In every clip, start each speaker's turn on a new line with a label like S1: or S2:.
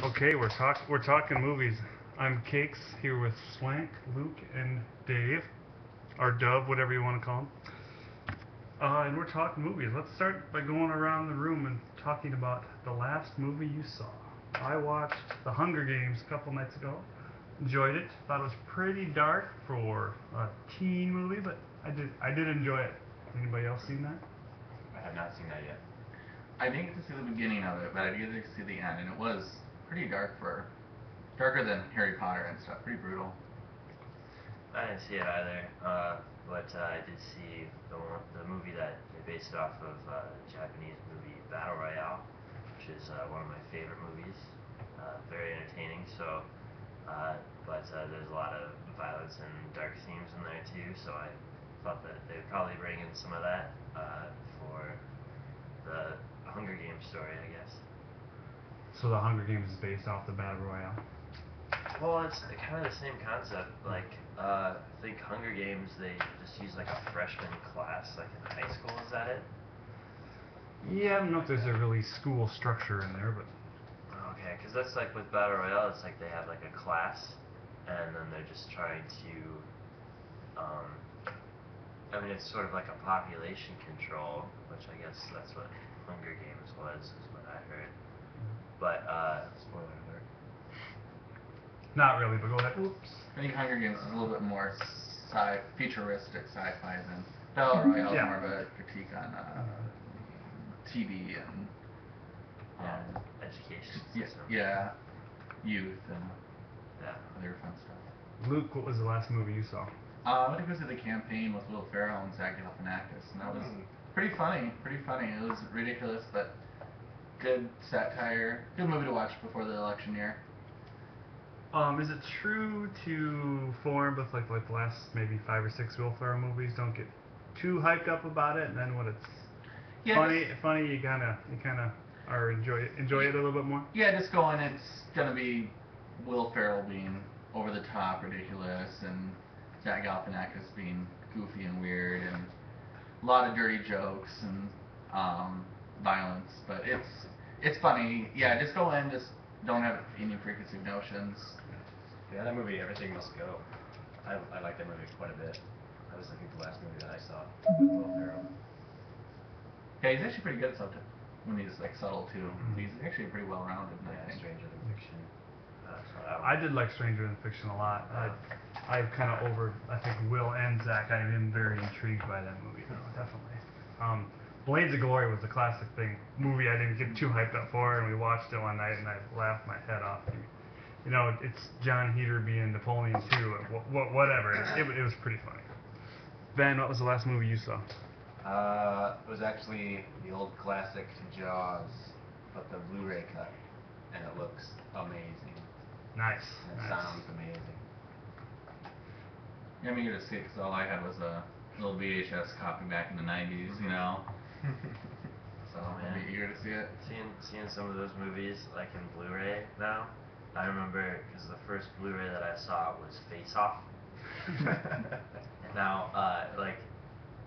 S1: Okay, we're talking movies. I'm Cakes here with Swank, Luke, and Dave, or Dub, whatever you want to call him. And we're talking movies. Let's start by going around the room and talking about the last movie you saw. I watched The Hunger Games a couple nights ago. Enjoyed it. Thought it was pretty dark for a teen movie, but I did enjoy it. Anybody else seen that?
S2: I have not seen that yet.
S3: I didn't get to see the beginning of it, but I did get to see the end, and it was pretty darker than Harry Potter and stuff. Pretty brutal.
S4: I didn't see it either, but I did see the movie that they based it off of, the Japanese movie Battle Royale, which is one of my favorite movies. Very entertaining. So, but there's a lot of violence and dark themes in there too. So I thought that they would probably bring in some of that for the Hunger Games story, I guess.
S1: So The Hunger Games is based off the Battle Royale.
S4: Well, it's kind of the same concept. Like, I think Hunger Games, they just use like a freshman class, like in high school. Is that it?
S1: Yeah, I don't know if there's a really school structure in there, but
S4: Okay, because that's like with Battle Royale, it's like they have like a class, and then they're just trying to, I mean, it's sort of like a population control, which I guess that's what Hunger Games was, is what I heard. But,
S2: Spoiler alert.
S1: not really. But go ahead. Oops.
S3: I think Hunger Games is a little bit more futuristic sci-fi than Battle Royale is
S1: Yeah.
S3: more of a critique on TV and
S4: education
S3: yeah,
S4: system.
S3: yeah, youth and
S4: Yeah.
S3: other fun stuff.
S1: Luke, what was the last movie you saw?
S3: I went to go see The Campaign with Will Ferrell and Zach Galifianakis, and that was pretty funny. It was ridiculous, but good satire. Good movie to watch before the election year.
S1: Is it true to form with like the last maybe 5 or 6 Will Ferrell movies? Don't get too hyped up about it, and then when it's funny, you kind of or enjoy it a little bit more.
S3: Yeah, just going. It's gonna be Will Ferrell being over the top, ridiculous, and Zach Galifianakis being goofy and weird, and a lot of dirty jokes and violence. But it's funny. Yeah, just go in. Just don't have any preconceived notions.
S2: Yeah, that movie, Everything Must Go. I like that movie quite a bit. That was, I think, the last movie that I saw with Will Ferrell.
S3: Yeah, he's actually pretty good at something when he's like subtle too. He's actually pretty well rounded.
S2: Yeah,
S3: I think.
S2: Stranger Than Fiction.
S1: I did like Stranger Than Fiction a lot. I kind of I think Will and Zach. I am very intrigued by that movie though, definitely. Blades of Glory was a classic movie I didn't get too hyped up for, and we watched it one night and I laughed my head off. You know, it's John Heater being Napoleon too, and whatever. It was pretty funny. Ben, what was the last movie you saw?
S2: It was actually the old classic Jaws, but the Blu-ray cut, and it looks amazing.
S1: Nice.
S2: And it sounds amazing.
S3: Yeah, I'm eager to see it because all I had was a little VHS copy back in the '90s, you know. So I'm eager to see it.
S4: Seeing some of those movies like in Blu-ray now, I remember because the first Blu-ray that I saw was Face Off. Now, like,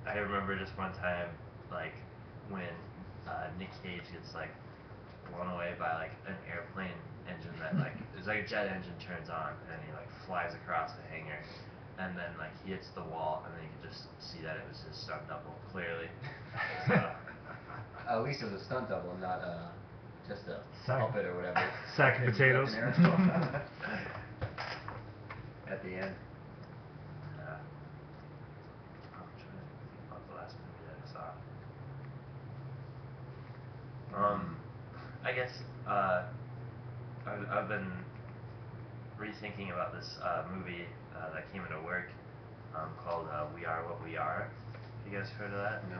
S4: I remember just one time, like, when Nick Cage gets like blown away by like an airplane engine that like it's like a jet engine turns on and he like flies across the hangar, and then like he hits the wall and then you can just see that it was his stunt double clearly. So,
S2: At least it was a stunt double, not just a
S1: Sack.
S2: puppet or whatever.
S1: Sack of potatoes.
S2: At the end.
S4: I'm trying to think about the last movie that I saw. I guess I've been rethinking about this movie that came into work called We Are What We Are. Have you guys heard of that?
S2: No.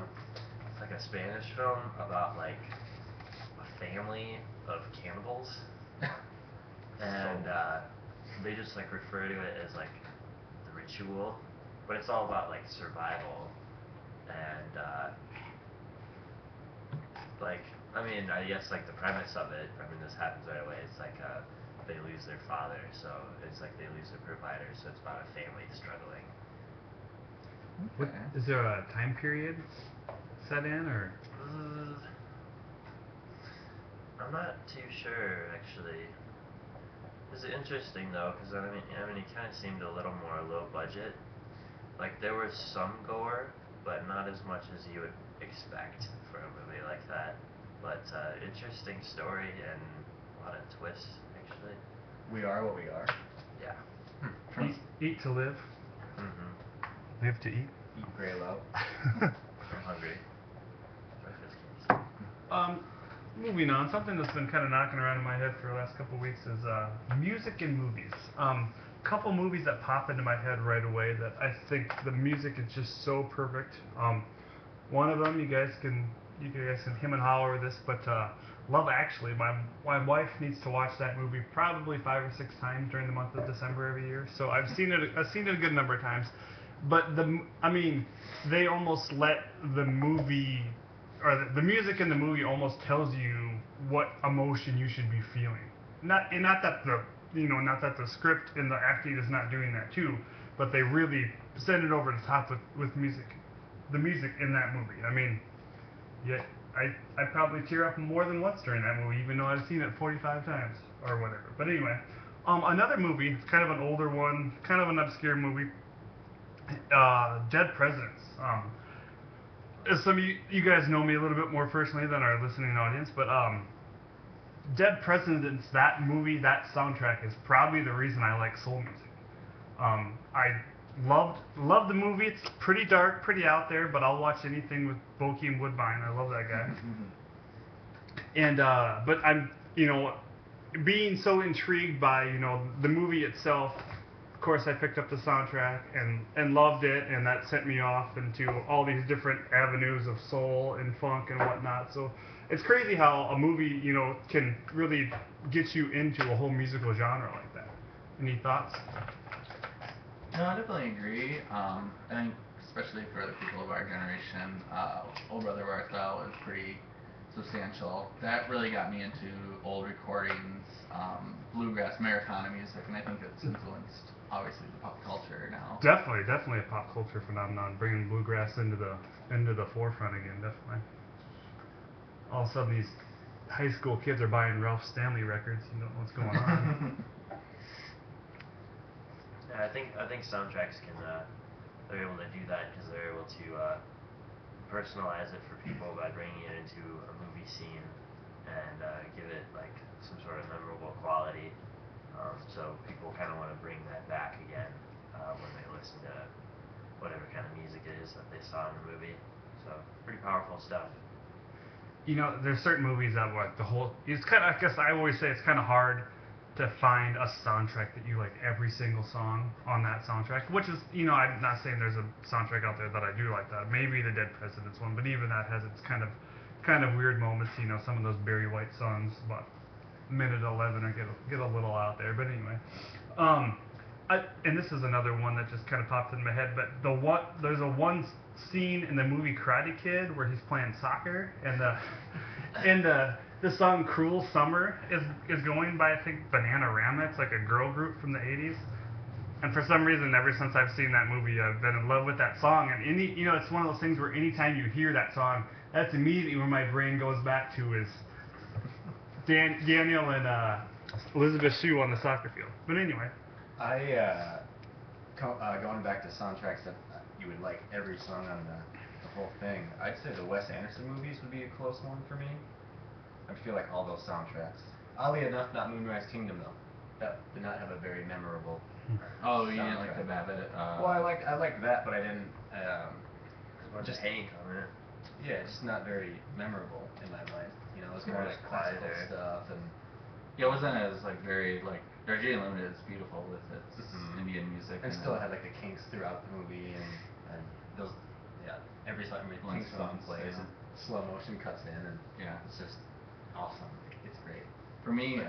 S4: It's like a Spanish film about like a family of cannibals, and they just like refer to it as like the ritual, but it's all about like survival and like I mean I guess like the premise of it. I mean this happens right away. It's like they lose their father, so it's like they lose their provider. So it's about a family struggling.
S1: What, is there a time period set in, or?
S4: I'm not too sure actually. It's interesting though, because it kind of seemed a little more low budget. Like there was some gore, but not as much as you would expect for a movie like that. But interesting story and a lot of twists actually.
S2: We are what we are.
S4: Yeah.
S1: Eat to live,
S4: Mhm.
S1: live to eat.
S2: Eat, pray, love.
S4: I'm hungry. Breakfast case.
S1: Moving on, something that's been kind of knocking around in my head for the last couple of weeks is music in movies. Couple movies that pop into my head right away that I think the music is just so perfect. One of them, you guys can him and holler with this, but Love Actually. My wife needs to watch that movie probably 5 or 6 times during the month of December every year. So I've seen it a good number of times. But they almost let the movie, or the music in the movie almost tells you what emotion you should be feeling. Not that the script and the acting is not doing that too, but they really send it over the top with music. The music in that movie. I probably tear up more than once during that movie, even though I've seen it 45 times or whatever. But anyway, another movie, it's kind of an older one, kind of an obscure movie. Dead Presidents. Some of you guys know me a little bit more personally than our listening audience, but Dead Presidents, that movie, that soundtrack is probably the reason I like soul music. I loved the movie. It's pretty dark, pretty out there, but I'll watch anything with Bokeem Woodbine. I love that guy. And but I'm being so intrigued by the movie itself. Of course, I picked up the soundtrack and loved it, and that sent me off into all these different avenues of soul and funk and whatnot. So it's crazy how a movie can really get you into a whole musical genre like that. Any thoughts?
S3: No, I definitely agree. I think especially for the people of our generation, Old Brother Where Art Thou is pretty substantial. That really got me into old recordings, bluegrass, Americana music, and I think it's influenced obviously the pop culture now.
S1: Definitely a pop culture phenomenon, bringing bluegrass into the forefront again. Definitely. All of a sudden, these high school kids are buying Ralph Stanley records. You don't know what's going on.
S4: Yeah, I think soundtracks they're able to do that because they're able to personalize it for people by bringing it into a movie scene and give it like some sort of memorable quality. So people kind of want to bring that back again when they listen to whatever kind of music it is that they saw in the movie. So pretty powerful stuff.
S1: There's certain movies that it's kind of, I guess I always say it's kind of hard to find a soundtrack that you like every single song on that soundtrack, which is, I'm not saying there's a soundtrack out there that I do like that. Maybe the Dead Presidents one, but even that has its kind of weird moments. Some of those Barry White songs about minute 11 or get a little out there. But anyway, and this is another one that just kind of popped in my head. But there's a one scene in the movie Karate Kid where he's playing soccer, and the song "Cruel Summer" is going by, I think, Bananarama. It's like a girl group from the 80s. And for some reason, ever since I've seen that movie, I've been in love with that song. And it's one of those things where anytime you hear that song, that's immediately where my brain goes back to is Daniel and Elizabeth Shue on the soccer field. But anyway,
S2: Going back to soundtracks that you would like every song on the whole thing, I'd say the Wes Anderson movies would be a close one for me. I feel like all those soundtracks. Oddly enough, not Moonrise Kingdom though. That did not have a very memorable.
S3: Oh, you didn't like the Babbitt?
S2: Well, I liked that, but I didn't.
S4: Just Hank on it.
S2: Yeah, it's just not very memorable in my mind. It's more like classical stuff and.
S3: Yeah, it wasn't as very Darjeeling Limited is beautiful with its Indian music.
S2: And still had like the Kinks throughout the movie and those every Kinks song plays and slow motion cuts in and it's just awesome. It's great.
S3: For me,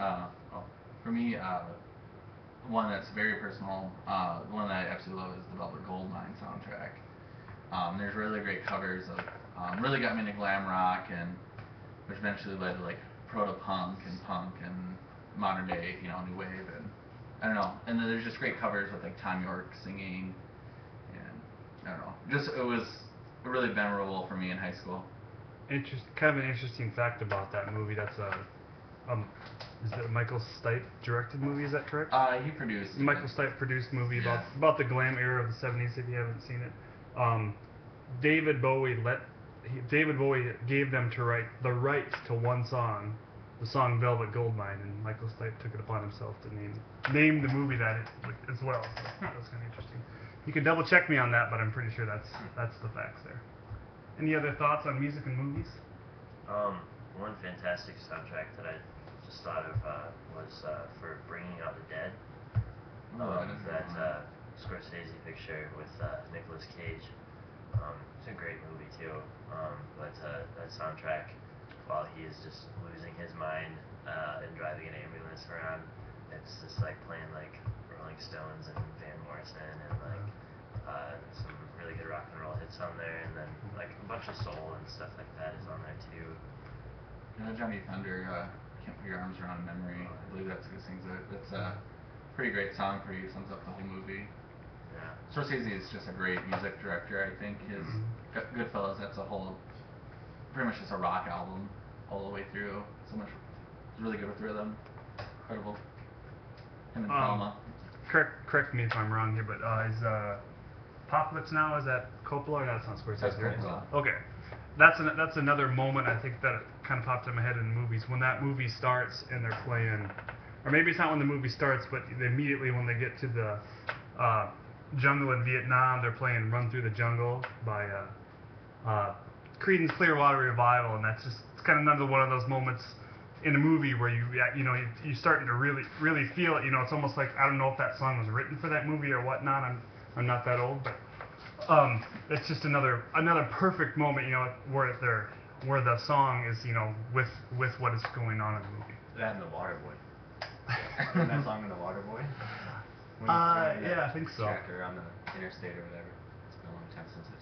S3: one that's very personal, the one that I absolutely love is the Velvet Goldmine soundtrack. There's really great covers of really got me into glam rock, and which eventually led to proto punk and modern day new wave, and I don't know. And then there's just great covers with Tom York singing, and I don't know. It was really memorable for me in high school.
S1: kind of an interesting fact about that movie. That's is it a Michael Stipe directed movie? Is that correct?
S3: He produced it.
S1: Michael Stipe produced movie
S3: Yeah.
S1: about the glam era of the 70s. If you haven't seen it, David Bowie gave them to write the rights to one song, the song Velvet Goldmine, and Michael Stipe took it upon himself to name the movie that as well. So that's kind of interesting. You can double check me on that, but I'm pretty sure that's the facts there. Any other thoughts on music and movies?
S4: One fantastic soundtrack that I just thought of was for Bringing Out the Dead. That Scorsese picture with Nicolas Cage. It's a great movie too. But that soundtrack, while he is just losing his mind and driving an ambulance around, it's just like playing like Rolling Stones and Van Morrison and like some really good rock and roll hits on there, and then like a bunch of soul and stuff like that is on there too.
S3: Johnny Thunder, Can't Put Your Arms Around Memory. I believe that's who sings it. It's a pretty great song for you. Sums up the whole movie.
S4: Yeah.
S3: Scorsese is just a great music director. I think his Goodfellas, that's pretty much just a rock album all the way through. So much, it's really good with rhythm. Incredible. Him and Thelma.
S1: Correct me if I'm wrong here, but is Apocalypse Now, is that Coppola or that's not Scorsese?
S2: That's
S1: right?
S2: Coppola.
S1: Okay. That's another moment I think that kind of popped in my head in movies. When that movie starts and they're playing, or maybe it's not when the movie starts, but immediately when they get to the jungle in Vietnam, they're playing "Run Through the Jungle" by Creedence Clearwater Revival, and it's kind of another one of those moments in a movie where you're starting to really feel it. It's almost like, I don't know if that song was written for that movie or whatnot. I'm not that old, but it's just another perfect moment, where the song is, with what is going on in the movie.
S2: That and The Waterboy. Isn't that song in The Waterboy? When he's driving
S1: Yeah,
S2: that
S1: I think so.
S2: tractor on the interstate or whatever. It's been a long time since I've